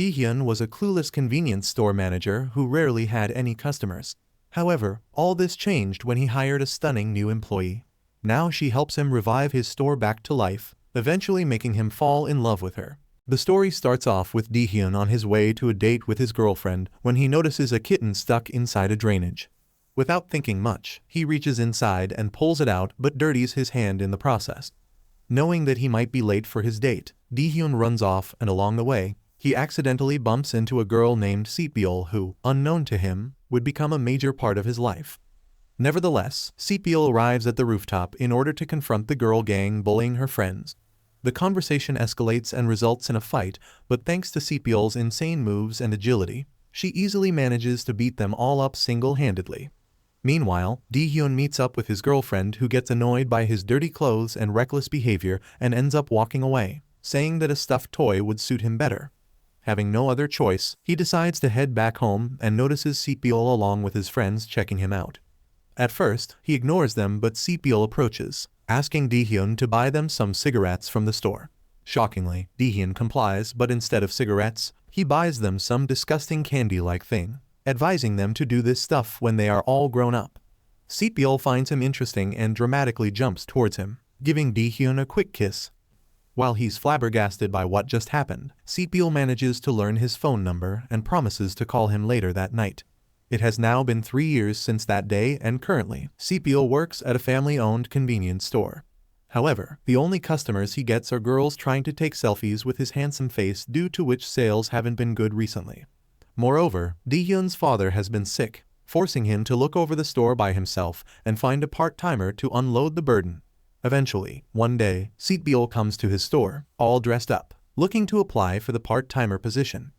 Daehyun was a clueless convenience store manager who rarely had any customers. However, all this changed when he hired a stunning new employee. Now she helps him revive his store back to life, eventually making him fall in love with her. The story starts off with Daehyun on his way to a date with his girlfriend when he notices a kitten stuck inside a drainage. Without thinking much, he reaches inside and pulls it out but dirties his hand in the process. Knowing that he might be late for his date, Daehyun runs off, and along the way, he accidentally bumps into a girl named Saetbyul who, unknown to him, would become a major part of his life. Nevertheless, Saetbyul arrives at the rooftop in order to confront the girl gang bullying her friends. The conversation escalates and results in a fight, but thanks to Saetbyul's insane moves and agility, she easily manages to beat them all up single-handedly. Meanwhile, Daehyun meets up with his girlfriend who gets annoyed by his dirty clothes and reckless behavior and ends up walking away, saying that a stuffed toy would suit him better. Having no other choice, he decides to head back home and notices Saetbyul along with his friends checking him out. At first, he ignores them, but Saetbyul approaches, asking Daehyun to buy them some cigarettes from the store. Shockingly, Daehyun complies, but instead of cigarettes, he buys them some disgusting candy-like thing, advising them to do this stuff when they are all grown up. Saetbyul finds him interesting and dramatically jumps towards him, giving Daehyun a quick kiss. While he's flabbergasted by what just happened, Saetbyul manages to learn his phone number and promises to call him later that night. It has now been 3 years since that day, and currently, Saetbyul works at a family-owned convenience store. However, the only customers he gets are girls trying to take selfies with his handsome face, due to which sales haven't been good recently. Moreover, Daehyun's father has been sick, forcing him to look over the store by himself and find a part-timer to unload the burden. Eventually, one day, Saetbyul comes to his store, all dressed up, looking to apply for the part-timer position.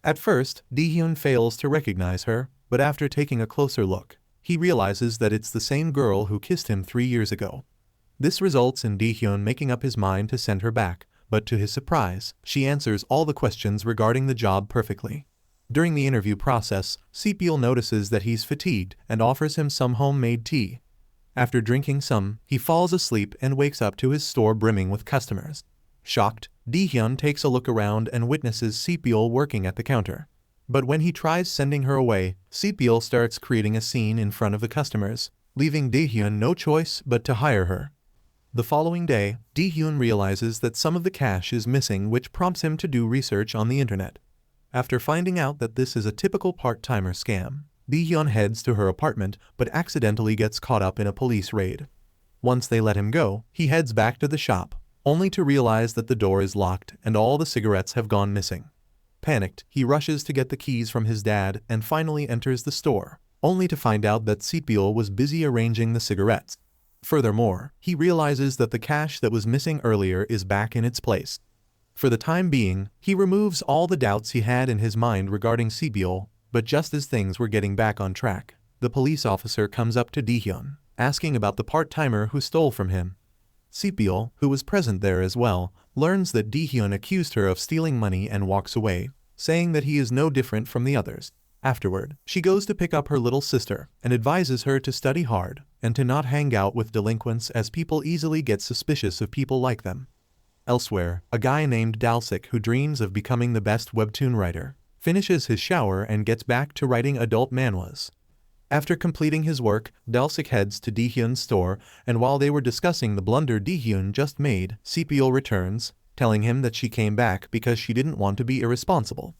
At first, Daehyun fails to recognize her, but after taking a closer look, he realizes that it's the same girl who kissed him 3 years ago. This results in Daehyun making up his mind to send her back, but to his surprise, she answers all the questions regarding the job perfectly. During the interview process, Saetbyul notices that he's fatigued and offers him some homemade tea. After drinking some, he falls asleep and wakes up to his store brimming with customers. Shocked, Daehyun takes a look around and witnesses Saetbyul working at the counter. But when he tries sending her away, Saetbyul starts creating a scene in front of the customers, leaving Daehyun no choice but to hire her. The following day, Daehyun realizes that some of the cash is missing, which prompts him to do research on the internet. After finding out that this is a typical part-timer scam, Daehyun heads to her apartment but accidentally gets caught up in a police raid. Once they let him go, he heads back to the shop, only to realize that the door is locked and all the cigarettes have gone missing. Panicked, he rushes to get the keys from his dad and finally enters the store, only to find out that Saetbyul was busy arranging the cigarettes. Furthermore, he realizes that the cash that was missing earlier is back in its place. For the time being, he removes all the doubts he had in his mind regarding Saetbyul, but just as things were getting back on track, the police officer comes up to Daehyun, asking about the part-timer who stole from him. Saetbyul, who was present there as well, learns that Daehyun accused her of stealing money and walks away, saying that he is no different from the others. Afterward, she goes to pick up her little sister and advises her to study hard and to not hang out with delinquents, as people easily get suspicious of people like them. Elsewhere, a guy named Dalsik, who dreams of becoming the best webtoon writer, finishes his shower and gets back to writing adult manhwas. After completing his work, Dalsik heads to Daehyun's store, and while they were discussing the blunder Daehyun just made, Saetbyul returns, telling him that she came back because she didn't want to be irresponsible.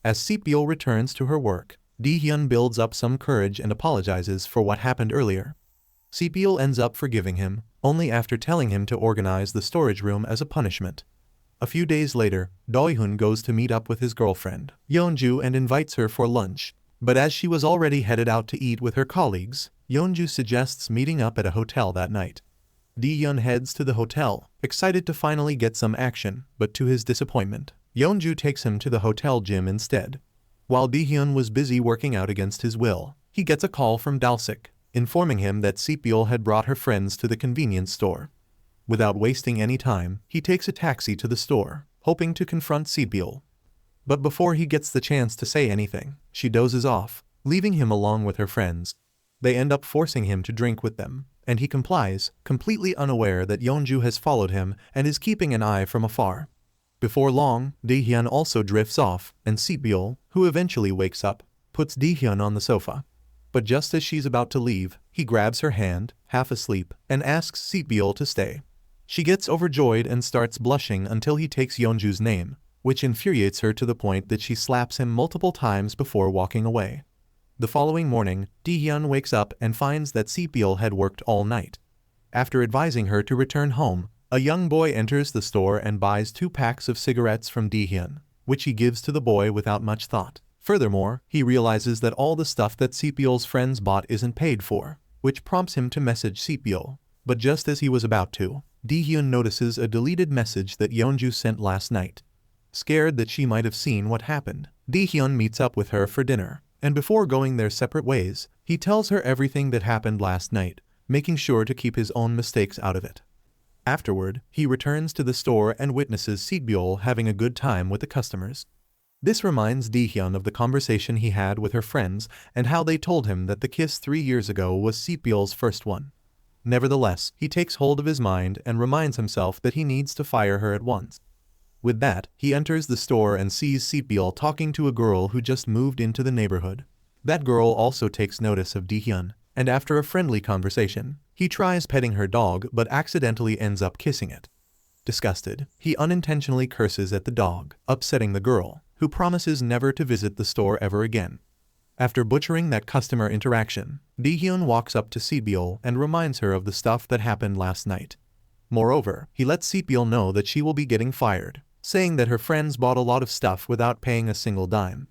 As Saetbyul returns to her work, Daehyun builds up some courage and apologizes for what happened earlier. Saetbyul ends up forgiving him, only after telling him to organize the storage room as a punishment. A few days later, Daehyun goes to meet up with his girlfriend, Yoo-jung, and invites her for lunch. But as she was already headed out to eat with her colleagues, Yoo-jung suggests meeting up at a hotel that night. Daehyun heads to the hotel, excited to finally get some action, but to his disappointment, Yoo-jung takes him to the hotel gym instead. While Daehyun was busy working out against his will, he gets a call from Dalsik, informing him that Saetbyul had brought her friends to the convenience store. Without wasting any time, he takes a taxi to the store, hoping to confront Saetbyul. But before he gets the chance to say anything, she dozes off, leaving him along with her friends. They end up forcing him to drink with them, and he complies, completely unaware that Yoo-jung has followed him and is keeping an eye from afar. Before long, Daehyun also drifts off, and Saetbyul, who eventually wakes up, puts Daehyun on the sofa. But just as she's about to leave, he grabs her hand, half asleep, and asks Saetbyul to stay. She gets overjoyed and starts blushing until he takes Yeonju's name, which infuriates her to the point that she slaps him multiple times before walking away. The following morning, Daehyun wakes up and finds that Saetbyul had worked all night. After advising her to return home, a young boy enters the store and buys 2 packs of cigarettes from Daehyun, which he gives to the boy without much thought. Furthermore, he realizes that all the stuff that Saetbyul's friends bought isn't paid for, which prompts him to message Saetbyul. But just as he was about to, Daehyun notices a deleted message that Yeonju sent last night. Scared that she might have seen what happened, Daehyun meets up with her for dinner, and before going their separate ways, he tells her everything that happened last night, making sure to keep his own mistakes out of it. Afterward, he returns to the store and witnesses Saetbyul having a good time with the customers. This reminds Daehyun of the conversation he had with her friends and how they told him that the kiss 3 years ago was Saetbyul's first one. Nevertheless, he takes hold of his mind and reminds himself that he needs to fire her at once. With that, he enters the store and sees Saetbyul talking to a girl who just moved into the neighborhood. That girl also takes notice of Daehyun, and after a friendly conversation, he tries petting her dog but accidentally ends up kissing it. Disgusted, he unintentionally curses at the dog, upsetting the girl, who promises never to visit the store ever again. After butchering that customer interaction, Daehyun walks up to Saetbyul and reminds her of the stuff that happened last night. Moreover, he lets Saetbyul know that she will be getting fired, saying that her friends bought a lot of stuff without paying a single dime.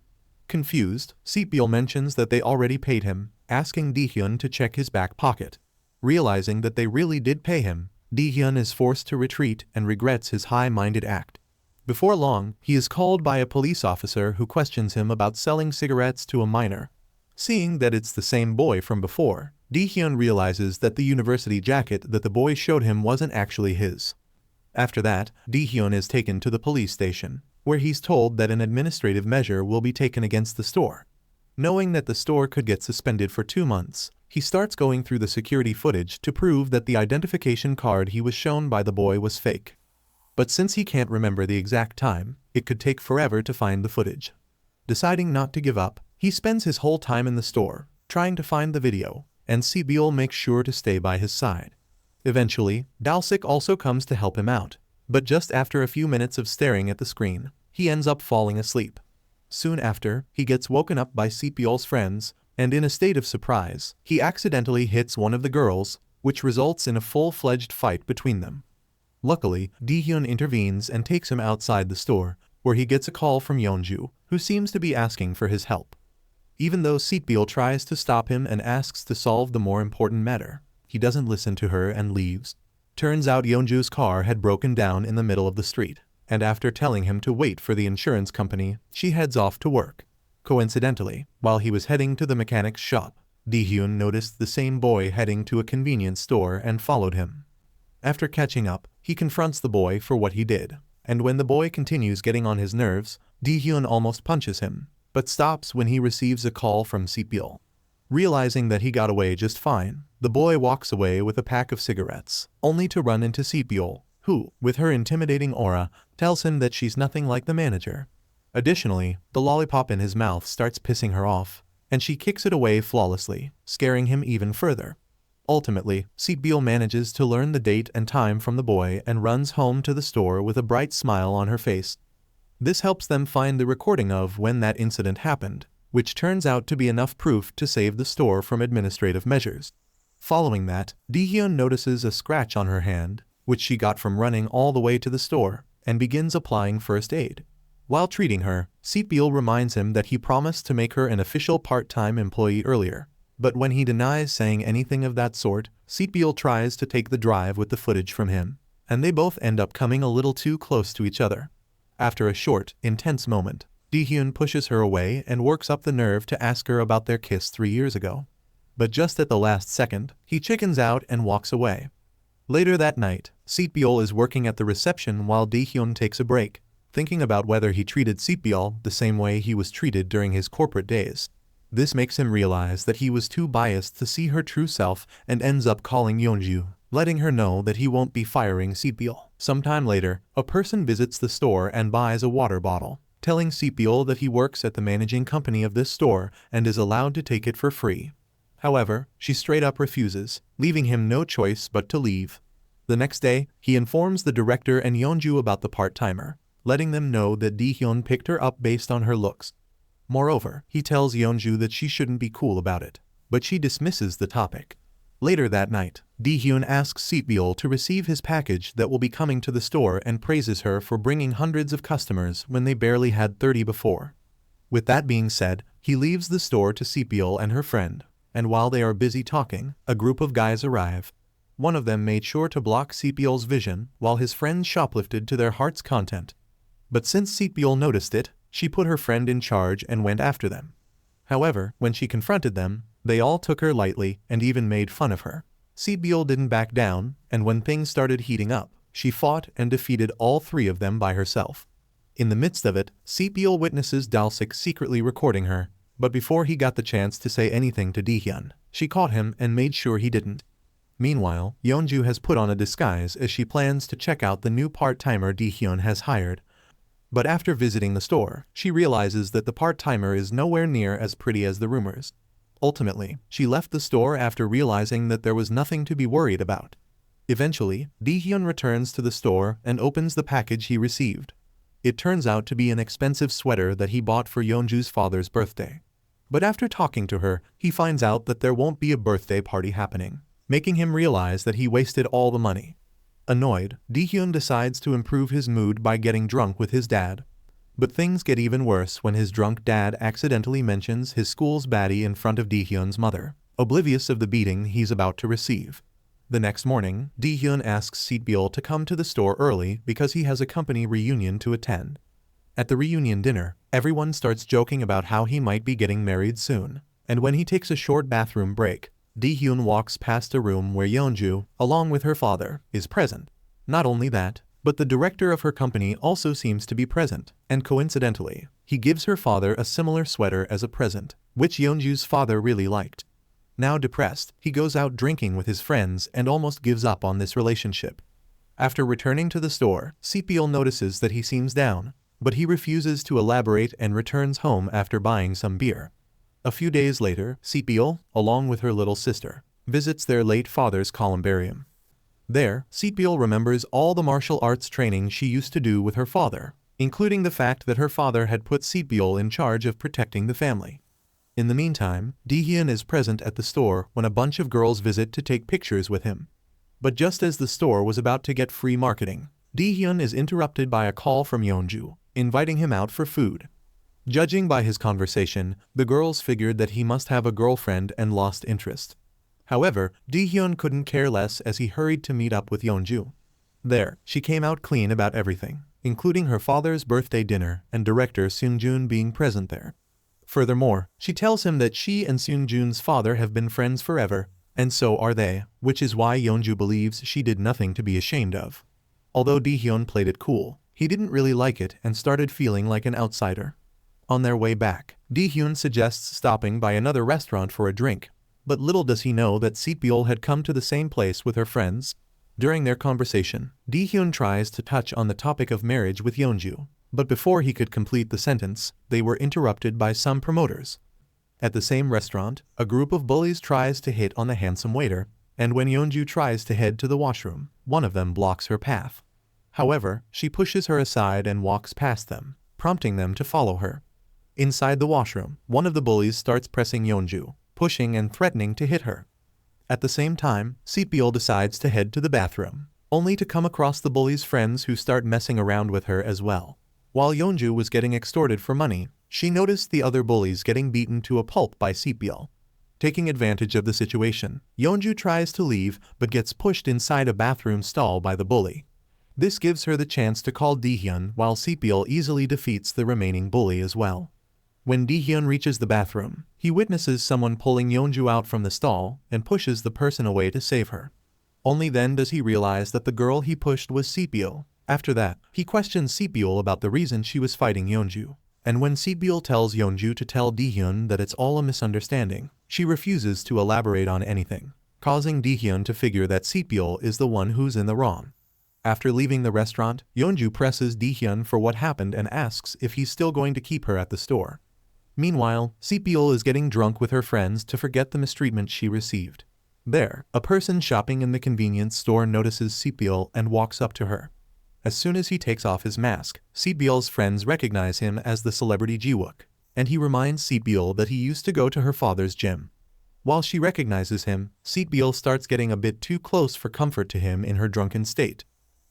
Confused, Saetbyul mentions that they already paid him, asking Daehyun to check his back pocket. Realizing that they really did pay him, Daehyun is forced to retreat and regrets his high-minded act. Before long, he is called by a police officer who questions him about selling cigarettes to a minor. Seeing that it's the same boy from before, Daehyun realizes that the university jacket that the boy showed him wasn't actually his. After that, Daehyun is taken to the police station, where he's told that an administrative measure will be taken against the store. Knowing that the store could get suspended for 2 months, he starts going through the security footage to prove that the identification card he was shown by the boy was fake. But since he can't remember the exact time, it could take forever to find the footage. Deciding not to give up, he spends his whole time in the store, trying to find the video, and Saetbyul makes sure to stay by his side. Eventually, Dalsik also comes to help him out, but just after a few minutes of staring at the screen, he ends up falling asleep. Soon after, he gets woken up by Saetbyul's friends, and in a state of surprise, he accidentally hits one of the girls, which results in a full-fledged fight between them. Luckily, Daehyun intervenes and takes him outside the store, where he gets a call from Yeonju, who seems to be asking for his help. Even though Saetbyul tries to stop him and asks to solve the more important matter, he doesn't listen to her and leaves. Turns out Yeonju's car had broken down in the middle of the street, and after telling him to wait for the insurance company, she heads off to work. Coincidentally, while he was heading to the mechanic's shop, Daehyun noticed the same boy heading to a convenience store and followed him. After catching up, he confronts the boy for what he did, and when the boy continues getting on his nerves, Daehyun almost punches him, but stops when he receives a call from Saetbyul. Realizing that he got away just fine, the boy walks away with a pack of cigarettes, only to run into Saetbyul, who, with her intimidating aura, tells him that she's nothing like the manager. Additionally, the lollipop in his mouth starts pissing her off, and she kicks it away flawlessly, scaring him even further. Ultimately, Saetbyul manages to learn the date and time from the boy and runs home to the store with a bright smile on her face. This helps them find the recording of when that incident happened, which turns out to be enough proof to save the store from administrative measures. Following that, Daehyun notices a scratch on her hand, which she got from running all the way to the store, and begins applying first aid. While treating her, Saetbyul reminds him that he promised to make her an official part-time employee earlier, but when he denies saying anything of that sort, Saetbyul tries to take the drive with the footage from him, and they both end up coming a little too close to each other. After a short, intense moment, Daehyun pushes her away and works up the nerve to ask her about their kiss 3 years ago. But just at the last second, he chickens out and walks away. Later that night, Saetbyul is working at the reception while Daehyun takes a break, thinking about whether he treated Saetbyul the same way he was treated during his corporate days. This makes him realize that he was too biased to see her true self and ends up calling Yeonju, letting her know that he won't be firing Saetbyul. Sometime later, a person visits the store and buys a water bottle, telling Saetbyul that he works at the managing company of this store and is allowed to take it for free. However, she straight up refuses, leaving him no choice but to leave. The next day, he informs the director and Yeonju about the part-timer, letting them know that Daehyun picked her up based on her looks. Moreover, he tells Yeonju that she shouldn't be cool about it, but she dismisses the topic. Later that night, Daehyun asks Saetbyul to receive his package that will be coming to the store and praises her for bringing hundreds of customers when they barely had 30 before. With that being said, he leaves the store to Saetbyul and her friend, and while they are busy talking, a group of guys arrive. One of them made sure to block Saetbyul's vision while his friends shoplifted to their heart's content. But since Saetbyul noticed it, she put her friend in charge and went after them. However, when she confronted them, they all took her lightly and even made fun of her. Saetbyul didn't back down, and when things started heating up, she fought and defeated all three of them by herself. In the midst of it, Saetbyul witnesses Dalsik secretly recording her, but before he got the chance to say anything to Daehyun, she caught him and made sure he didn't. Meanwhile, Yeonju has put on a disguise as she plans to check out the new part-timer Daehyun has hired. But after visiting the store, she realizes that the part-timer is nowhere near as pretty as the rumors. Ultimately, she left the store after realizing that there was nothing to be worried about. Eventually, Daehyun returns to the store and opens the package he received. It turns out to be an expensive sweater that he bought for Yeonju's father's birthday. But after talking to her, he finds out that there won't be a birthday party happening, making him realize that he wasted all the money. Annoyed, Daehyun decides to improve his mood by getting drunk with his dad. But things get even worse when his drunk dad accidentally mentions his school's baddie in front of Daehyun's mother, oblivious of the beating he's about to receive. The next morning, Daehyun asks Saetbyul to come to the store early because he has a company reunion to attend. At the reunion dinner, everyone starts joking about how he might be getting married soon, and when he takes a short bathroom break, Daehyun walks past a room where Yeonju, along with her father, is present. Not only that, but the director of her company also seems to be present, and coincidentally, he gives her father a similar sweater as a present, which Yeonju's father really liked. Now depressed, he goes out drinking with his friends and almost gives up on this relationship. After returning to the store, Saetbyul notices that he seems down, but he refuses to elaborate and returns home after buying some beer. A few days later, Saetbyul, along with her little sister, visits their late father's columbarium. There, Saetbyul remembers all the martial arts training she used to do with her father, including the fact that her father had put Saetbyul in charge of protecting the family. In the meantime, Daehyun is present at the store when a bunch of girls visit to take pictures with him. But just as the store was about to get free marketing, Daehyun is interrupted by a call from Yeonju, inviting him out for food. Judging by his conversation, the girls figured that he must have a girlfriend and lost interest. However, Daehyun couldn't care less as he hurried to meet up with Yeonju. There, she came out clean about everything, including her father's birthday dinner and director Seung-joon being present there. Furthermore, she tells him that she and Seung-joon's father have been friends forever, and so are they, which is why Yeonju believes she did nothing to be ashamed of. Although Daehyun played it cool, he didn't really like it and started feeling like an outsider. On their way back, Daehyun suggests stopping by another restaurant for a drink, but little does he know that Saetbyul had come to the same place with her friends. During their conversation, Daehyun tries to touch on the topic of marriage with Yeonju, but before he could complete the sentence, they were interrupted by some promoters. At the same restaurant, a group of bullies tries to hit on the handsome waiter, and when Yeonju tries to head to the washroom, one of them blocks her path. However, she pushes her aside and walks past them, prompting them to follow her. Inside the washroom, one of the bullies starts pressing Yeonju, pushing and threatening to hit her. At the same time, Saetbyul decides to head to the bathroom, only to come across the bully's friends who start messing around with her as well. While Yeonju was getting extorted for money, she noticed the other bullies getting beaten to a pulp by Saetbyul. Taking advantage of the situation, Yeonju tries to leave but gets pushed inside a bathroom stall by the bully. This gives her the chance to call Daehyun while Saetbyul easily defeats the remaining bully as well. When Daehyun reaches the bathroom, he witnesses someone pulling Yeonju out from the stall and pushes the person away to save her. Only then does he realize that the girl he pushed was Saetbyul. After that, he questions Saetbyul about the reason she was fighting Yeonju. And when Saetbyul tells Yeonju to tell Daehyun that it's all a misunderstanding, she refuses to elaborate on anything, causing Daehyun to figure that Saetbyul is the one who's in the wrong. After leaving the restaurant, Yeonju presses Daehyun for what happened and asks if he's still going to keep her at the store. Meanwhile, Saetbyul is getting drunk with her friends to forget the mistreatment she received. There, a person shopping in the convenience store notices Saetbyul and walks up to her. As soon as he takes off his mask, Saetbyul's friends recognize him as the celebrity Ji-wook, and he reminds Saetbyul that he used to go to her father's gym. While she recognizes him, Saetbyul starts getting a bit too close for comfort to him in her drunken state.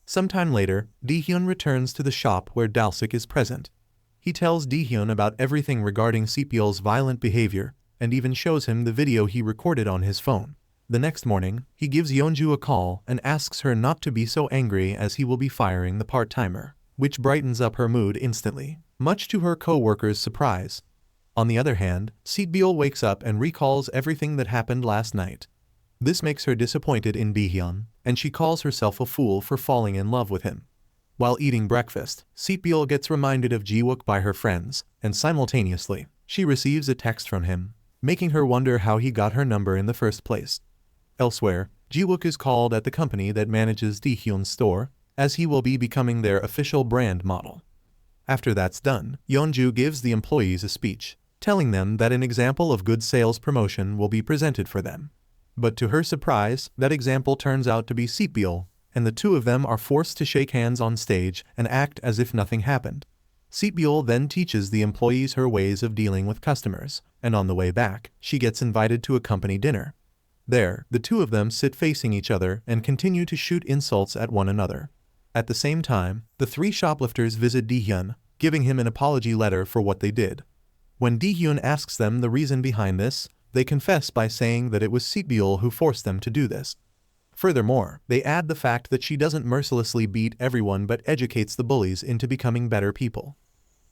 Sometime later, Daehyun returns to the shop where Dalsik is present. He tells Daehyun about everything regarding Saetbyul's violent behavior, and even shows him the video he recorded on his phone. The next morning, he gives Yeonju a call and asks her not to be so angry as he will be firing the part-timer, which brightens up her mood instantly, much to her co-workers' surprise. On the other hand, Saetbyul wakes up and recalls everything that happened last night. This makes her disappointed in Daehyun, and she calls herself a fool for falling in love with him. While eating breakfast, Saetbyul gets reminded of Ji-wook by her friends, and simultaneously, she receives a text from him, making her wonder how he got her number in the first place. Elsewhere, Ji-wook is called at the company that manages Daehyun's store, as he will be becoming their official brand model. After that's done, Yeonju gives the employees a speech, telling them that an example of good sales promotion will be presented for them. But to her surprise, that example turns out to be Saetbyul, and the two of them are forced to shake hands on stage and act as if nothing happened. Saetbyul then teaches the employees her ways of dealing with customers, and on the way back, she gets invited to a company dinner. There, the two of them sit facing each other and continue to shoot insults at one another. At the same time, the three shoplifters visit Daehyun, giving him an apology letter for what they did. When Daehyun asks them the reason behind this, they confess by saying that it was Saetbyul who forced them to do this. Furthermore, they add the fact that she doesn't mercilessly beat everyone but educates the bullies into becoming better people.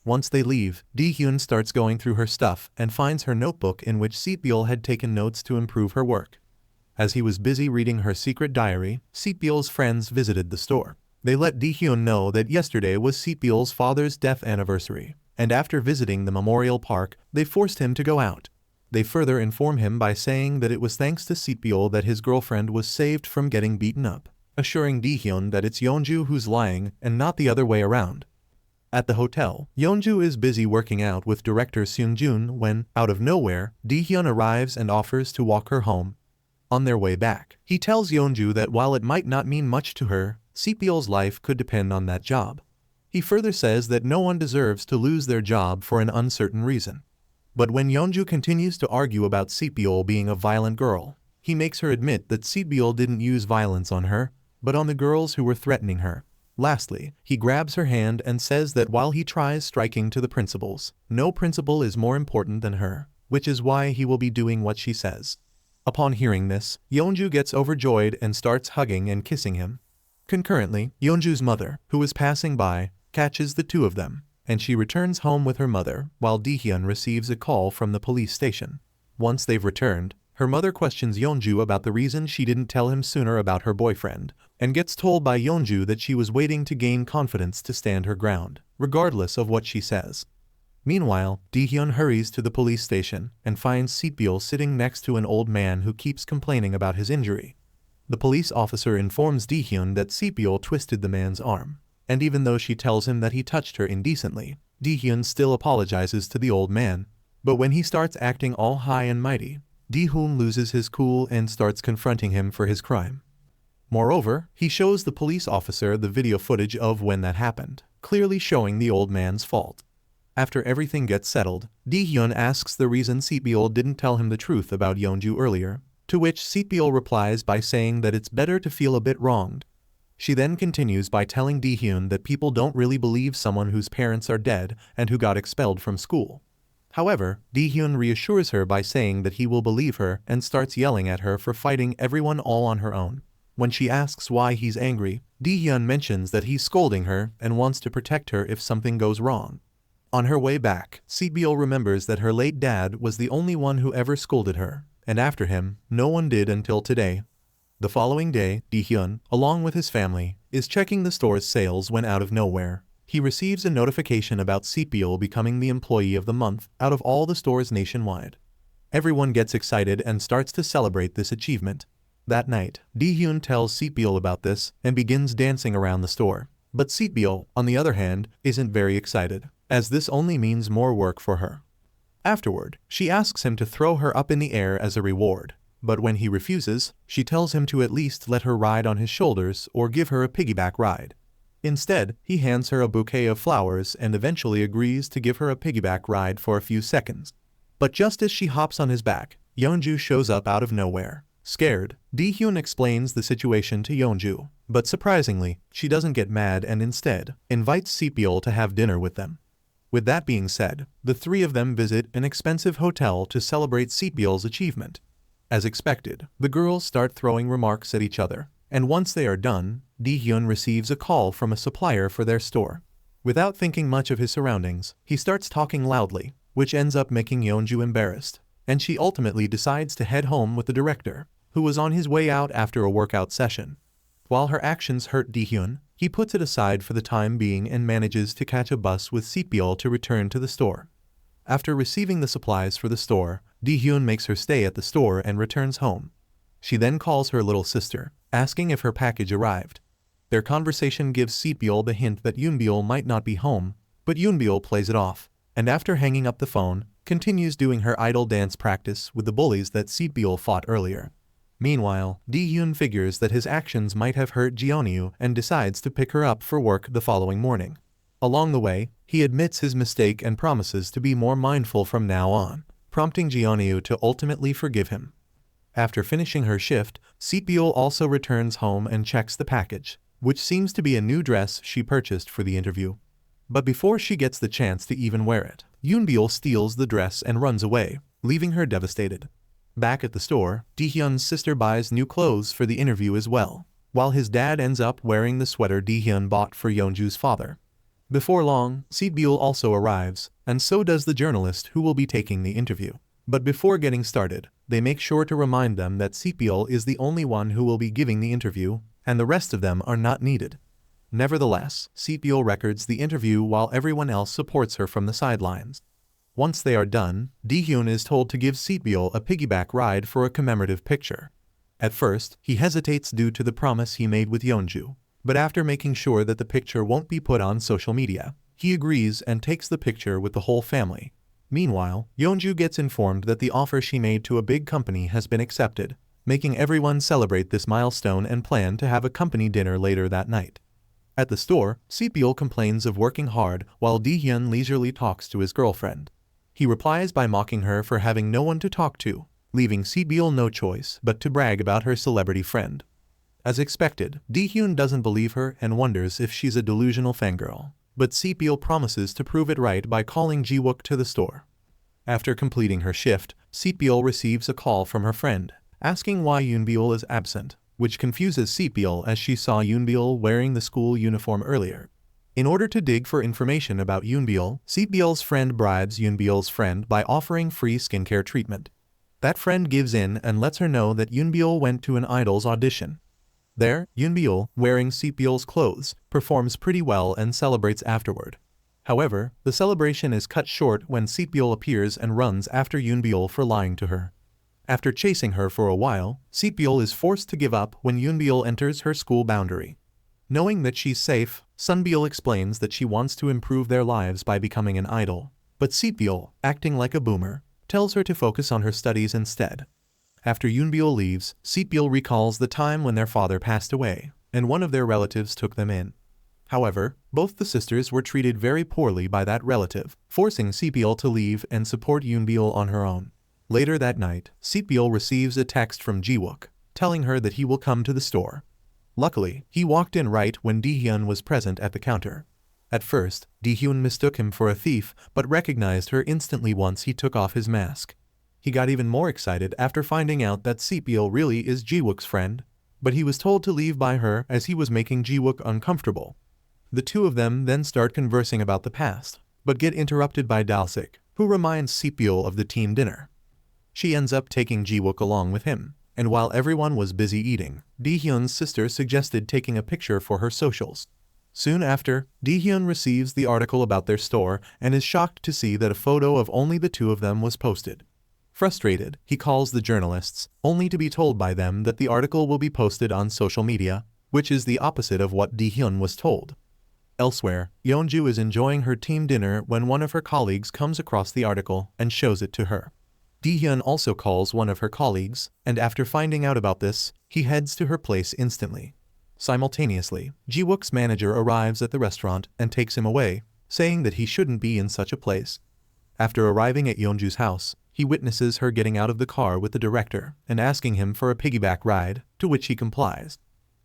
Once they leave, Daehyun starts going through her stuff and finds her notebook in which Saetbyul had taken notes to improve her work. As he was busy reading her secret diary, Saetbyul's friends visited the store. They let Daehyun know that yesterday was Saetbyul's father's death anniversary, and after visiting the memorial park, they forced him to go out. They further inform him by saying that it was thanks to Saetbyul that his girlfriend was saved from getting beaten up, assuring Daehyun that it's Yeonju who's lying and not the other way around. At the hotel, Yeonju is busy working out with director Seung-jun when, out of nowhere, Daehyun arrives and offers to walk her home. On their way back, he tells Yeonju that while it might not mean much to her, Saetbyul's life could depend on that job. He further says that no one deserves to lose their job for an uncertain reason. But when Yeonju continues to argue about Saetbyul being a violent girl, he makes her admit that Saetbyul didn't use violence on her, but on the girls who were threatening her. Lastly, he grabs her hand and says that while he tries striking to the principals, no principal is more important than her, which is why he will be doing what she says. Upon hearing this, Yeonju gets overjoyed and starts hugging and kissing him. Concurrently, Yeonju's mother, who is passing by, catches the two of them, and she returns home with her mother, while Daehyun receives a call from the police station. Once they've returned, her mother questions Yeonju about the reason she didn't tell him sooner about her boyfriend, and gets told by Yeonju that she was waiting to gain confidence to stand her ground, regardless of what she says. Meanwhile, Daehyun hurries to the police station and finds Saetbyul sitting next to an old man who keeps complaining about his injury. The police officer informs Daehyun that Saetbyul twisted the man's arm, and even though she tells him that he touched her indecently, Daehyun still apologizes to the old man. But when he starts acting all high and mighty, Daehyun loses his cool and starts confronting him for his crime. Moreover, he shows the police officer the video footage of when that happened, clearly showing the old man's fault. After everything gets settled, Daehyun asks the reason Saetbyul didn't tell him the truth about Yeonju earlier, to which Saetbyul replies by saying that it's better to feel a bit wronged. She then continues by telling Daehyun that people don't really believe someone whose parents are dead and who got expelled from school. However, Daehyun reassures her by saying that he will believe her and starts yelling at her for fighting everyone all on her own. When she asks why he's angry, Daehyun mentions that he's scolding her and wants to protect her if something goes wrong. On her way back, Saetbyul remembers that her late dad was the only one who ever scolded her, and after him, no one did until today. The following day, Daehyun, along with his family, is checking the store's sales when out of nowhere, he receives a notification about Saetbyul becoming the employee of the month out of all the stores nationwide. Everyone gets excited and starts to celebrate this achievement. That night, Daehyun tells Saetbyul about this and begins dancing around the store. But Saetbyul, on the other hand, isn't very excited, as this only means more work for her. Afterward, she asks him to throw her up in the air as a reward, but when he refuses, she tells him to at least let her ride on his shoulders or give her a piggyback ride. Instead, he hands her a bouquet of flowers and eventually agrees to give her a piggyback ride for a few seconds. But just as she hops on his back, Yeonju shows up out of nowhere. Scared, Daehyun explains the situation to Yeonju, but surprisingly, she doesn't get mad and instead invites Saetbyul to have dinner with them. With that being said, the three of them visit an expensive hotel to celebrate Saetbyul's achievement. As expected, the girls start throwing remarks at each other, and once they are done, Daehyun receives a call from a supplier for their store. Without thinking much of his surroundings, he starts talking loudly, which ends up making Yeonju embarrassed, and she ultimately decides to head home with the director, who was on his way out after a workout session. While her actions hurt Daehyun, he puts it aside for the time being and manages to catch a bus with Saetbyul to return to the store. After receiving the supplies for the store, Daehyun makes her stay at the store and returns home. She then calls her little sister, asking if her package arrived. Their conversation gives Saetbyul the hint that Unresolved might not be home, but Unresolved plays it off, and after hanging up the phone, continues doing her idol dance practice with the bullies that Saetbyul fought earlier. Meanwhile, Daehyun figures that his actions might have hurt Jeonju and decides to pick her up for work the following morning. Along the way, he admits his mistake and promises to be more mindful from now on, prompting Jeonju to ultimately forgive him. After finishing her shift, Saetbyul also returns home and checks the package, which seems to be a new dress she purchased for the interview. But before she gets the chance to even wear it, Unresolved steals the dress and runs away, leaving her devastated. Back at the store, Daehyun's sister buys new clothes for the interview as well, while his dad ends up wearing the sweater Daehyun bought for Yeonju's father. Before long, Saetbyul also arrives, and so does the journalist who will be taking the interview. But before getting started, they make sure to remind them that Saetbyul is the only one who will be giving the interview, and the rest of them are not needed. Nevertheless, Saetbyul records the interview while everyone else supports her from the sidelines. Once they are done, Daehyun is told to give Saetbyul a piggyback ride for a commemorative picture. At first, he hesitates due to the promise he made with Yeonju, but after making sure that the picture won't be put on social media, he agrees and takes the picture with the whole family. Meanwhile, Yeonju gets informed that the offer she made to a big company has been accepted, making everyone celebrate this milestone and plan to have a company dinner later that night. At the store, Saetbyul complains of working hard while Daehyun leisurely talks to his girlfriend. He replies by mocking her for having no one to talk to, leaving Saetbyul no choice but to brag about her celebrity friend. As expected, Daehyun doesn't believe her and wonders if she's a delusional fangirl, but Saetbyul promises to prove it right by calling Ji-wook to the store. After completing her shift, Saetbyul receives a call from her friend, asking why Unresolved is absent, which confuses Saetbyul as she saw Unresolved wearing the school uniform earlier. In order to dig for information about Unresolved, Saetbyul's friend bribes Unresolved's friend by offering free skincare treatment. That friend gives in and lets her know that Unresolved went to an idol's audition. There, Unresolved, wearing Saetbyul's clothes, performs pretty well and celebrates afterward. However, the celebration is cut short when Saetbyul appears and runs after Unresolved for lying to her. After chasing her for a while, Saetbyul is forced to give up when Unresolved enters her school boundary. Knowing that she's safe, Sunresolved explains that she wants to improve their lives by becoming an idol, but Saetbyul, acting like a boomer, tells her to focus on her studies instead. After Unresolved leaves, Saetbyul recalls the time when their father passed away, and one of their relatives took them in. However, both the sisters were treated very poorly by that relative, forcing Saetbyul to leave and support Unresolved on her own. Later that night, Saetbyul receives a text from Ji-wook, telling her that he will come to the store. Luckily, he walked in right when Daehyun was present at the counter. At first, Daehyun mistook him for a thief but recognized her instantly once he took off his mask. He got even more excited after finding out that Saetbyul really is Ji-wook's friend, but he was told to leave by her as he was making Ji-wook uncomfortable. The two of them then start conversing about the past, but get interrupted by Dalsik, who reminds Saetbyul of the team dinner. She ends up taking Ji-wook along with him, and while everyone was busy eating, Daehyun's sister suggested taking a picture for her socials. Soon after, Daehyun receives the article about their store and is shocked to see that a photo of only the two of them was posted. Frustrated, he calls the journalists, only to be told by them that the article will be posted on social media, which is the opposite of what Daehyun was told. Elsewhere, Yeonju is enjoying her team dinner when one of her colleagues comes across the article and shows it to her. Daehyun also calls one of her colleagues, and after finding out about this, he heads to her place instantly. Simultaneously, Ji-wook's manager arrives at the restaurant and takes him away, saying that he shouldn't be in such a place. After arriving at Yeonju's house, he witnesses her getting out of the car with the director and asking him for a piggyback ride, to which he complies.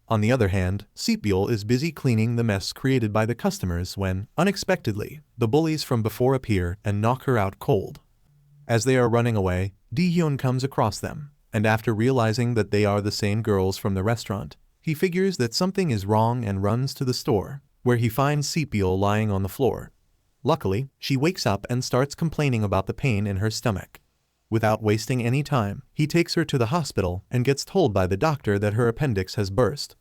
On the other hand, Saetbyul is busy cleaning the mess created by the customers when, unexpectedly, the bullies from before appear and knock her out cold. As they are running away, Daehyun comes across them, and after realizing that they are the same girls from the restaurant, he figures that something is wrong and runs to the store, where he finds Saetbyul lying on the floor. Luckily, she wakes up and starts complaining about the pain in her stomach. Without wasting any time, he takes her to the hospital and gets told by the doctor that her appendix has burst.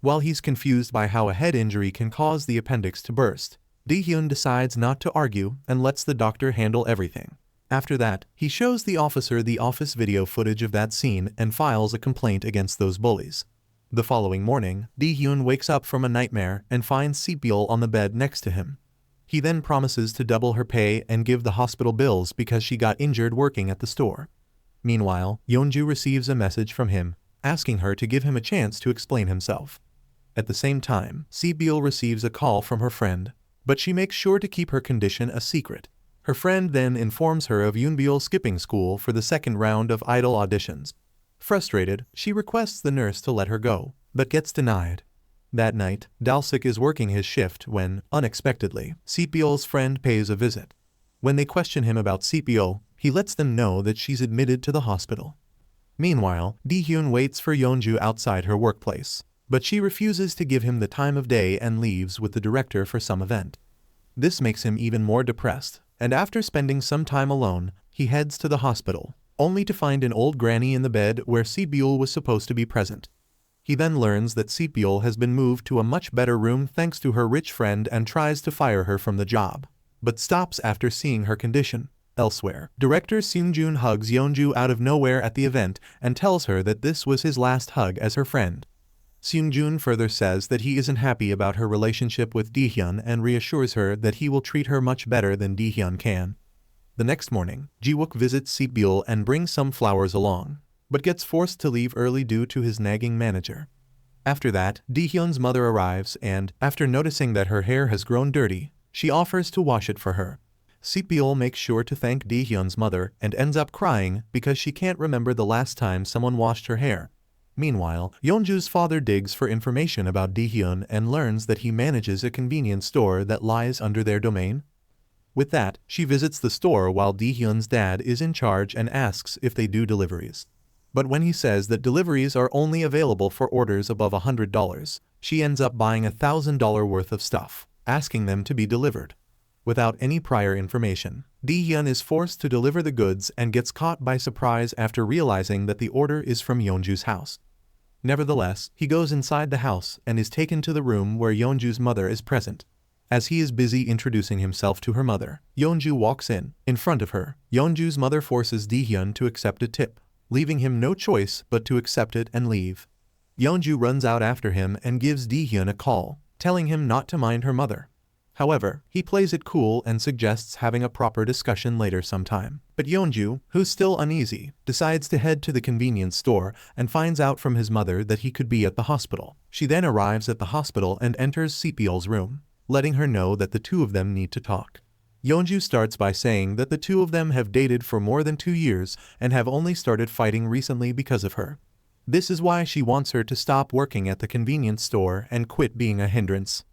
While he's confused by how a head injury can cause the appendix to burst, Daehyun decides not to argue and lets the doctor handle everything. After that, he shows the officer the office video footage of that scene and files a complaint against those bullies. The following morning, Daehyun wakes up from a nightmare and finds Saetbyul on the bed next to him. He then promises to double her pay and give the hospital bills because she got injured working at the store. Meanwhile, Yeonju receives a message from him, asking her to give him a chance to explain himself. At the same time, Saetbyul receives a call from her friend, but she makes sure to keep her condition a secret. Her friend then informs her of Yoonbyul skipping school for the second round of idol auditions. Frustrated, she requests the nurse to let her go, but gets denied. That night, Dalsik is working his shift when, unexpectedly, Saetbyul's friend pays a visit. When they question him about Saetbyul, he lets them know that she's admitted to the hospital. Meanwhile, Daehyun waits for Yeonju outside her workplace, but she refuses to give him the time of day and leaves with the director for some event. This makes him even more depressed, and after spending some time alone, he heads to the hospital, only to find an old granny in the bed where Saetbyul was supposed to be present. He then learns that Saetbyul has been moved to a much better room thanks to her rich friend and tries to fire her from the job, but stops after seeing her condition. Elsewhere, director Seung-joon hugs Yeonju out of nowhere at the event and tells her that this was his last hug as her friend. Seung-joon further says that he isn't happy about her relationship with Daehyun and reassures her that he will treat her much better than Daehyun can. The next morning, Ji-wook visits Saetbyul and brings some flowers along, but gets forced to leave early due to his nagging manager. After that, Daehyun's mother arrives and, after noticing that her hair has grown dirty, she offers to wash it for her. Saetbyul makes sure to thank Daehyun's mother and ends up crying because she can't remember the last time someone washed her hair. Meanwhile, Yeonju's father digs for information about Daehyun and learns that he manages a convenience store that lies under their domain. With that, she visits the store while Daehyun's dad is in charge and asks if they do deliveries. But when he says that deliveries are only available for orders above $100, she ends up buying $1,000 worth of stuff, asking them to be delivered. Without any prior information, Daehyun is forced to deliver the goods and gets caught by surprise after realizing that the order is from Yeonju's house. Nevertheless, he goes inside the house and is taken to the room where Yeonju's mother is present. As he is busy introducing himself to her mother, Yeonju walks in. In front of her, Yeonju's mother forces Daehyun to accept a tip, leaving him no choice but to accept it and leave. Yeonju runs out after him and gives Daehyun a call, telling him not to mind her mother. However, he plays it cool and suggests having a proper discussion later sometime. But Yeonju, who's still uneasy, decides to head to the convenience store and finds out from his mother that he could be at the hospital. She then arrives at the hospital and enters Saetbyul's room, letting her know that the two of them need to talk. Yeonju starts by saying that the two of them have dated for more than 2 years and have only started fighting recently because of her. This is why she wants her to stop working at the convenience store and quit being a hindrance.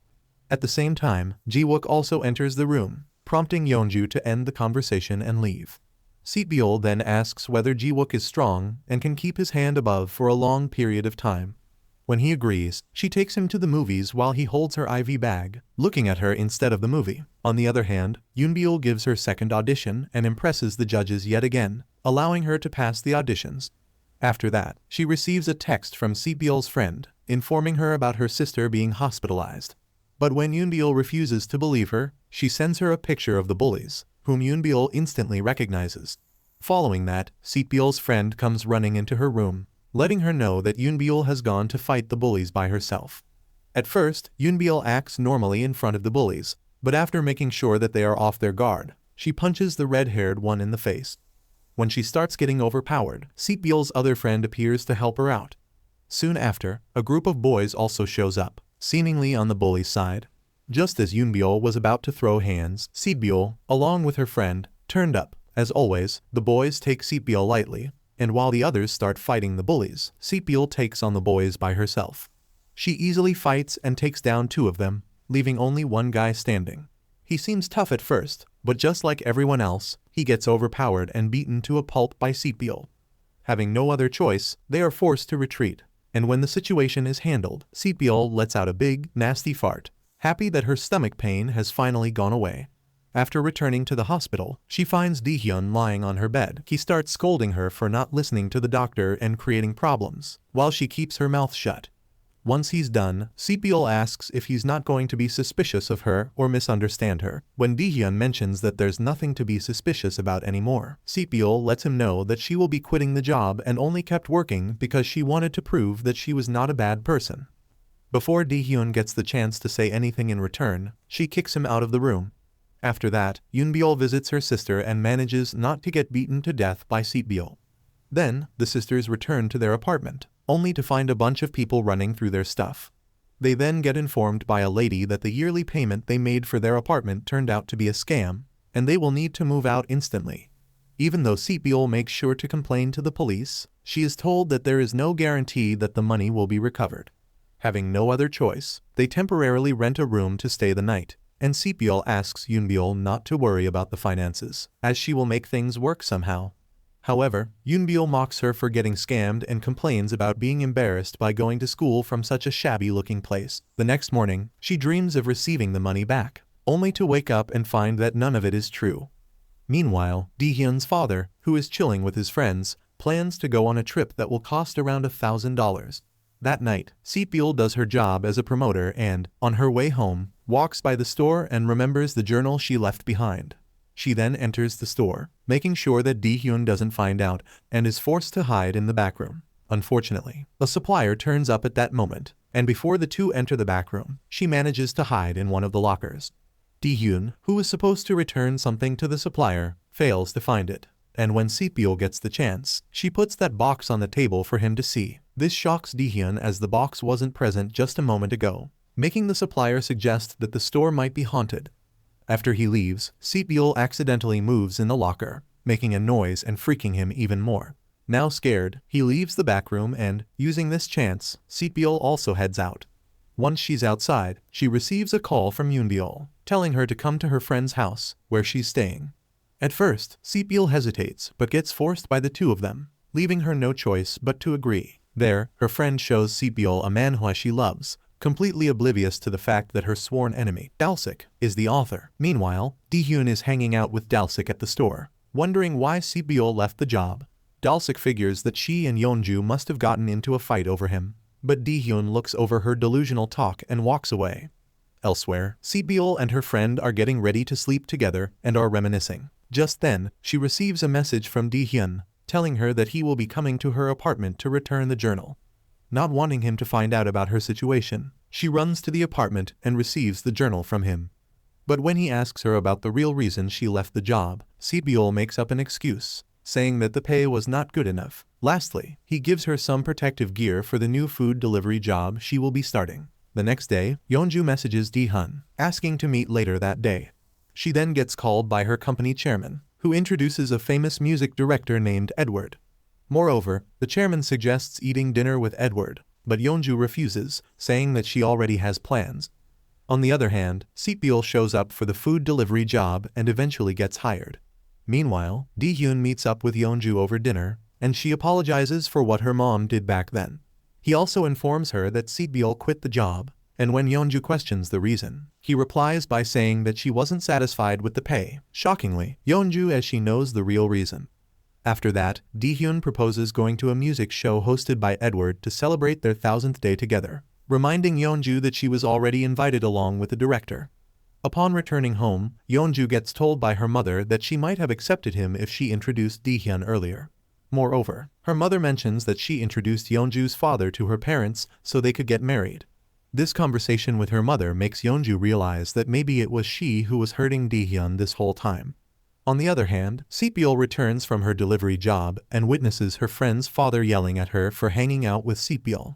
At the same time, Ji-wook also enters the room, prompting Yeonju to end the conversation and leave. Saetbyul then asks whether Ji-wook is strong and can keep his hand above for a long period of time. When he agrees, she takes him to the movies while he holds her IV bag, looking at her instead of the movie. On the other hand, Yoonbyul gives her second audition and impresses the judges yet again, allowing her to pass the auditions. After that, she receives a text from Saetbyul's friend, informing her about her sister being hospitalized. But when Yoonbyul refuses to believe her, she sends her a picture of the bullies, whom Yoonbyul instantly recognizes. Following that, Saetbyul's friend comes running into her room, letting her know that Unresolved has gone to fight the bullies by herself. At first, Unresolved acts normally in front of the bullies, but after making sure that they are off their guard, she punches the red-haired one in the face. When she starts getting overpowered, Saetbyul's other friend appears to help her out. Soon after, a group of boys also shows up, seemingly on the bully's side. Just as Unresolved was about to throw hands, Saetbyul, along with her friend, turned up. As always, the boys take Saetbyul lightly, and while the others start fighting the bullies, Saetbyul takes on the boys by herself. She easily fights and takes down 2 of them, leaving only one guy standing. He seems tough at first, but just like everyone else, he gets overpowered and beaten to a pulp by Saetbyul. Having no other choice, they are forced to retreat, and when the situation is handled, Saetbyul lets out a big, nasty fart, happy that her stomach pain has finally gone away. After returning to the hospital, she finds Daehyun lying on her bed. He starts scolding her for not listening to the doctor and creating problems, while she keeps her mouth shut. Once he's done, Saetbyul asks if he's not going to be suspicious of her or misunderstand her. When Daehyun mentions that there's nothing to be suspicious about anymore, Saetbyul lets him know that she will be quitting the job and only kept working because she wanted to prove that she was not a bad person. Before Daehyun gets the chance to say anything in return, she kicks him out of the room. After that, Unresolved visits her sister and manages not to get beaten to death by Saetbyul. Then, the sisters return to their apartment, only to find a bunch of people running through their stuff. They then get informed by a lady that the yearly payment they made for their apartment turned out to be a scam, and they will need to move out instantly. Even though Saetbyul makes sure to complain to the police, she is told that there is no guarantee that the money will be recovered. Having no other choice, they temporarily rent a room to stay the night, and Saetbyul asks Unresolved not to worry about the finances, as she will make things work somehow. However, Unresolved mocks her for getting scammed and complains about being embarrassed by going to school from such a shabby-looking place. The next morning, she dreams of receiving the money back, only to wake up and find that none of it is true. Meanwhile, Daehyun's father, who is chilling with his friends, plans to go on a trip that will cost around $1,000. That night, Saetbyul does her job as a promoter and, on her way home, walks by the store and remembers the journal she left behind. She then enters the store, making sure that Daehyun doesn't find out, and is forced to hide in the back room. Unfortunately, a supplier turns up at that moment, and before the two enter the back room, she manages to hide in one of the lockers. Daehyun, who is supposed to return something to the supplier, fails to find it, and when Saetbyul gets the chance, she puts that box on the table for him to see. This shocks Daehyun as the box wasn't present just a moment ago, making the supplier suggest that the store might be haunted. After he leaves, Saetbyul accidentally moves in the locker, making a noise and freaking him even more. Now scared, he leaves the back room and, using this chance, Saetbyul also heads out. Once she's outside, she receives a call from Unresolved, telling her to come to her friend's house, where she's staying. At first, Saetbyul hesitates but gets forced by the two of them, leaving her no choice but to agree. There, her friend shows Saetbyul a manhwa she loves, completely oblivious to the fact that her sworn enemy, Dalsik, is the author. Meanwhile, Daehyun is hanging out with Dalsik at the store, wondering why Saetbyul left the job. Dalsik figures that she and Yeonju must have gotten into a fight over him, but Daehyun looks over her delusional talk and walks away. Elsewhere, Saetbyul and her friend are getting ready to sleep together and are reminiscing. Just then, she receives a message from Daehyun, telling her that he will be coming to her apartment to return the journal. Not wanting him to find out about her situation, she runs to the apartment and receives the journal from him. But when he asks her about the real reason she left the job, Saetbyul makes up an excuse, saying that the pay was not good enough. Lastly, he gives her some protective gear for the new food delivery job she will be starting. The next day, Yeonju messages Daehyun, asking to meet later that day. She then gets called by her company chairman, who introduces a famous music director named Edward. Moreover, the chairman suggests eating dinner with Edward, but Yeonju refuses, saying that she already has plans. On the other hand, Saetbyul shows up for the food delivery job and eventually gets hired. Meanwhile, Daehyun meets up with Yeonju over dinner, and she apologizes for what her mom did back then. He also informs her that Saetbyul quit the job, and when Yeonju questions the reason, he replies by saying that she wasn't satisfied with the pay. Shockingly, Yeonju as she knows the real reason. After that, Daehyun proposes going to a music show hosted by Edward to celebrate their 1000th day together, reminding Yeonju that she was already invited along with the director. Upon returning home, Yeonju gets told by her mother that she might have accepted him if she introduced Daehyun earlier. Moreover, her mother mentions that she introduced Yeonju's father to her parents so they could get married. This conversation with her mother makes Yeonju realize that maybe it was she who was hurting Daehyun this whole time. On the other hand, Saetbyul returns from her delivery job and witnesses her friend's father yelling at her for hanging out with Saetbyul.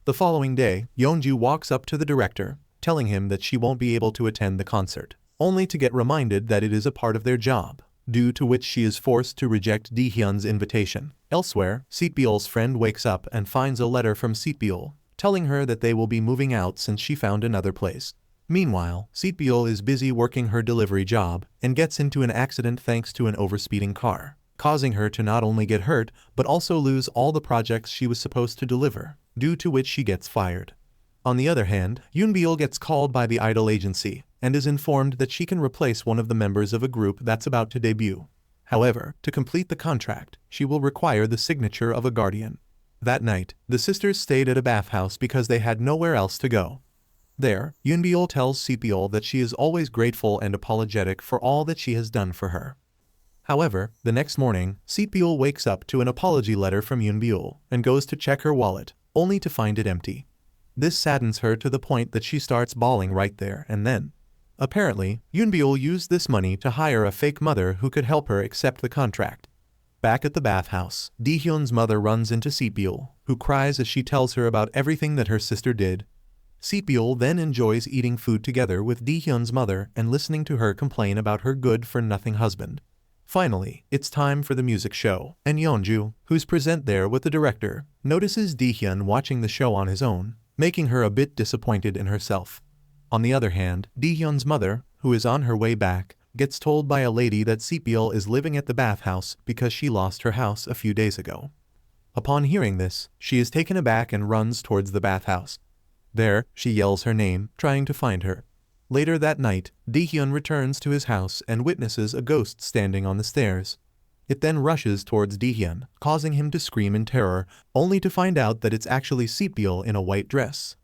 The following day, Yeonju walks up to the director, telling him that she won't be able to attend the concert, only to get reminded that it is a part of their job, due to which she is forced to reject Daehyun's invitation. Elsewhere, Saetbyul's friend wakes up and finds a letter from Saetbyul, telling her that they will be moving out since she found another place. Meanwhile, Saetbyul is busy working her delivery job and gets into an accident thanks to an overspeeding car, causing her to not only get hurt but also lose all the projects she was supposed to deliver, due to which she gets fired. On the other hand, Unresolved gets called by the idol agency and is informed that she can replace one of the members of a group that's about to debut. However, to complete the contract, she will require the signature of a guardian. That night, the sisters stayed at a bathhouse because they had nowhere else to go. There, Unresolved tells Saetbyul that she is always grateful and apologetic for all that she has done for her. However, the next morning, Saetbyul wakes up to an apology letter from Unresolved and goes to check her wallet, only to find it empty. This saddens her to the point that she starts bawling right there and then. Apparently, Unresolved used this money to hire a fake mother who could help her accept the contract. Back at the bathhouse, Daehyun's mother runs into Saetbyul, who cries as she tells her about everything that her sister did. Saetbyul then enjoys eating food together with Daehyun's mother and listening to her complain about her good-for-nothing husband. Finally, it's time for the music show, and Yeonju, who's present there with the director, notices Daehyun watching the show on his own, making her a bit disappointed in herself. On the other hand, Daehyun's mother, who is on her way back, gets told by a lady that Saetbyul is living at the bathhouse because she lost her house a few days ago. Upon hearing this, she is taken aback and runs towards the bathhouse. There, she yells her name, trying to find her. Later that night, Daehyun returns to his house and witnesses a ghost standing on the stairs. It then rushes towards Daehyun, causing him to scream in terror, only to find out that it's actually Saetbyul in a white dress.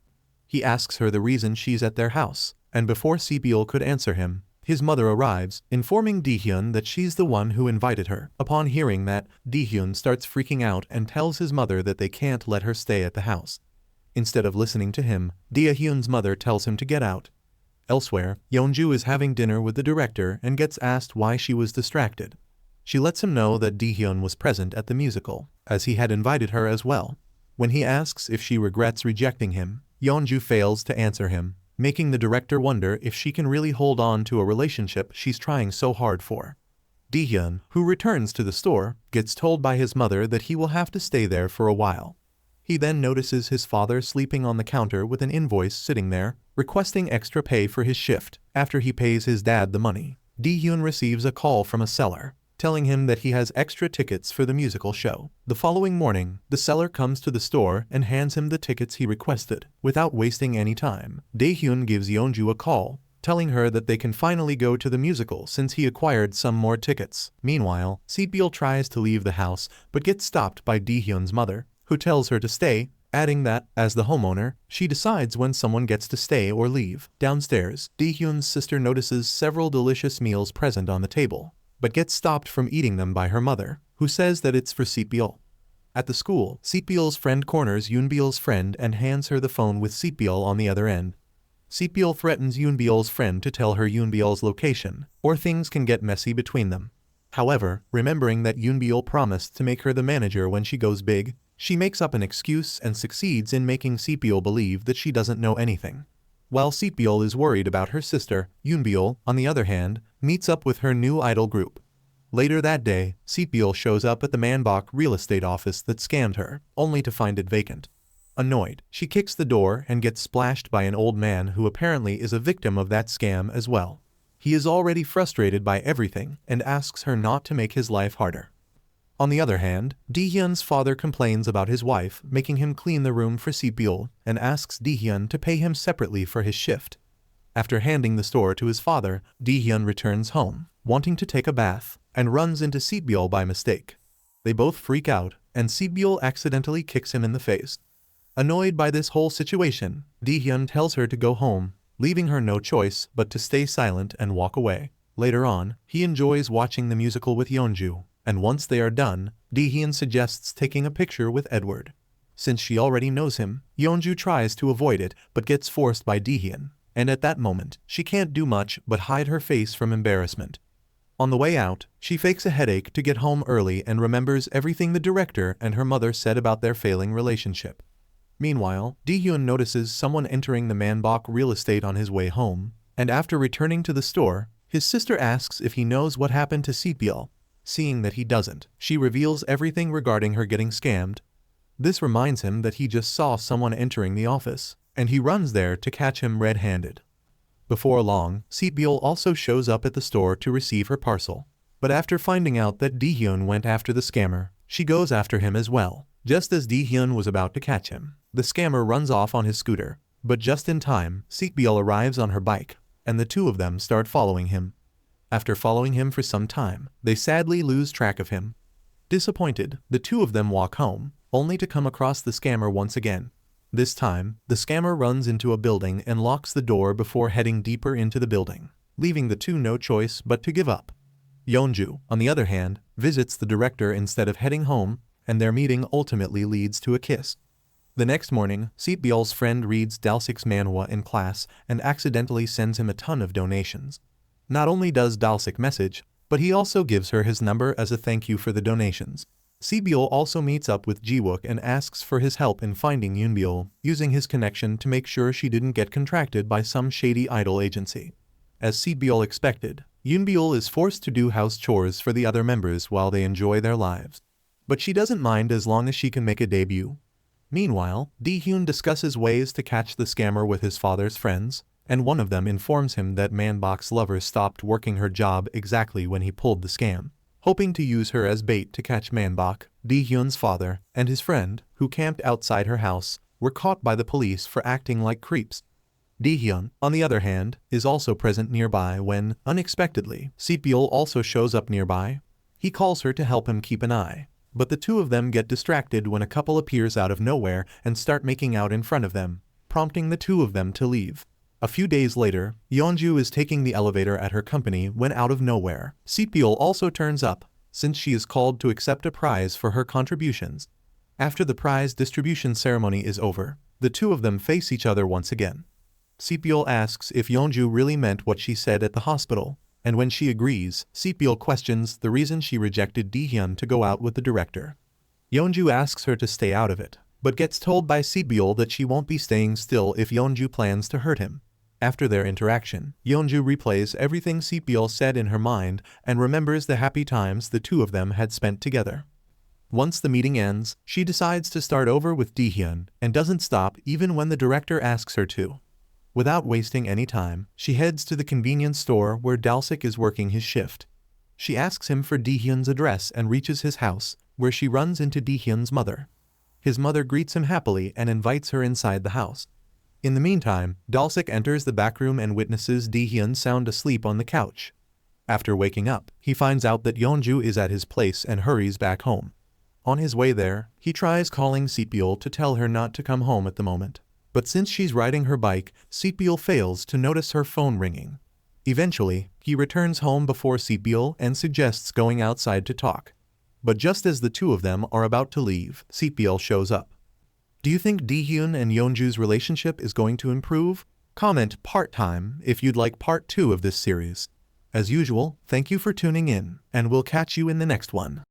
He asks her the reason she's at their house, and before Saetbyul could answer him, his mother arrives, informing Daehyun that she's the one who invited her. Upon hearing that, Daehyun starts freaking out and tells his mother that they can't let her stay at the house. Instead of listening to him, Daehyun's mother tells him to get out. Elsewhere, Yeonju is having dinner with the director and gets asked why she was distracted. She lets him know that Daehyun was present at the musical, as he had invited her as well. When he asks if she regrets rejecting him, Yeonju fails to answer him, making the director wonder if she can really hold on to a relationship she's trying so hard for. Daehyun, who returns to the store, gets told by his mother that he will have to stay there for a while. He then notices his father sleeping on the counter with an invoice sitting there, requesting extra pay for his shift. After he pays his dad the money, Daehyun receives a call from a seller, telling him that he has extra tickets for the musical show. The following morning, the seller comes to the store and hands him the tickets he requested. Without wasting any time, Daehyun gives Yeonju a call, telling her that they can finally go to the musical since he acquired some more tickets. Meanwhile, Saetbyul tries to leave the house but gets stopped by Daehyun's mother, who tells her to stay, adding that, as the homeowner, she decides when someone gets to stay or leave. Downstairs, Daehyun's sister notices several delicious meals present on the table, but gets stopped from eating them by her mother, who says that it's for Saetbyul. At the school, Saetbyul's friend corners Unresolved's friend and hands her the phone with Saetbyul on the other end. Saetbyul threatens Unresolved's friend to tell her Unresolved's location, or things can get messy between them. However, remembering that Unresolved promised to make her the manager when she goes big, she makes up an excuse and succeeds in making Saetbyul believe that she doesn't know anything. While Saetbyul is worried about her sister, Unresolved, on the other hand, meets up with her new idol group. Later that day, Saetbyul shows up at the Manbok real estate office that scammed her, only to find it vacant. Annoyed, she kicks the door and gets splashed by an old man who apparently is a victim of that scam as well. He is already frustrated by everything and asks her not to make his life harder. On the other hand, Daehyun's father complains about his wife making him clean the room for Saetbyul and asks Daehyun to pay him separately for his shift. After handing the store to his father, Daehyun returns home, wanting to take a bath, and runs into Saetbyul by mistake. They both freak out, and Saetbyul accidentally kicks him in the face. Annoyed by this whole situation, Daehyun tells her to go home, leaving her no choice but to stay silent and walk away. Later on, he enjoys watching the musical with Yeonju, and once they are done, Daehyun suggests taking a picture with Edward. Since she already knows him, Yeonju tries to avoid it but gets forced by Daehyun, and at that moment, she can't do much but hide her face from embarrassment. On the way out, she fakes a headache to get home early and remembers everything the director and her mother said about their failing relationship. Meanwhile, Daehyun notices someone entering the Manbok real estate on his way home, and after returning to the store, his sister asks if he knows what happened to Saetbyul. Seeing that he doesn't, she reveals everything regarding her getting scammed. This reminds him that he just saw someone entering the office, and he runs there to catch him red-handed. Before long, Saetbyul also shows up at the store to receive her parcel. But after finding out that Daehyun went after the scammer, she goes after him as well. Just as Daehyun was about to catch him, the scammer runs off on his scooter. But just in time, Saetbyul arrives on her bike, and the two of them start following him. After following him for some time, they sadly lose track of him. Disappointed, the two of them walk home, only to come across the scammer once again. This time, the scammer runs into a building and locks the door before heading deeper into the building, leaving the two no choice but to give up. Yeonju, on the other hand, visits the director instead of heading home, and their meeting ultimately leads to a kiss. The next morning, Saetbyul's friend reads Dalsik's manhwa in class and accidentally sends him a ton of donations. Not only does Dalsik message, but he also gives her his number as a thank you for the donations. Saetbyul also meets up with Ji-wook and asks for his help in finding Yoonbyul, using his connection to make sure she didn't get contracted by some shady idol agency. As Saetbyul expected, Yoonbyul is forced to do house chores for the other members while they enjoy their lives. But she doesn't mind as long as she can make a debut. Meanwhile, Daehyun discusses ways to catch the scammer with his father's friends, and one of them informs him that Manbok's lover stopped working her job exactly when he pulled the scam. Hoping to use her as bait to catch Manbok, Daehyun's father and his friend, who camped outside her house, were caught by the police for acting like creeps. Daehyun, on the other hand, is also present nearby when, unexpectedly, Saetbyul also shows up nearby. He calls her to help him keep an eye, but the two of them get distracted when a couple appears out of nowhere and start making out in front of them, prompting the two of them to leave. A few days later, Yeonju is taking the elevator at her company when out of nowhere, Saetbyul also turns up, since she is called to accept a prize for her contributions. After the prize distribution ceremony is over, the two of them face each other once again. Saetbyul asks if Yeonju really meant what she said at the hospital, and when she agrees, Saetbyul questions the reason she rejected Daehyun to go out with the director. Yeonju asks her to stay out of it, but gets told by Saetbyul that she won't be staying still if Yeonju plans to hurt him. After their interaction, Yeonju replays everything Saetbyul said in her mind and remembers the happy times the two of them had spent together. Once the meeting ends, she decides to start over with Daehyun and doesn't stop even when the director asks her to. Without wasting any time, she heads to the convenience store where Dalsik is working his shift. She asks him for Daehyun's address and reaches his house, where she runs into Daehyun's mother. His mother greets him happily and invites her inside the house. In the meantime, Dalsik enters the back room and witnesses Daehyun sound asleep on the couch. After waking up, he finds out that Yeonju is at his place and hurries back home. On his way there, he tries calling Saetbyul to tell her not to come home at the moment. But since she's riding her bike, Saetbyul fails to notice her phone ringing. Eventually, he returns home before Saetbyul and suggests going outside to talk. But just as the two of them are about to leave, Saetbyul shows up. Do you think Daehyun and Yeonju's relationship is going to improve? Comment part-time if you'd like part 2 of this series. As usual, thank you for tuning in, and we'll catch you in the next one.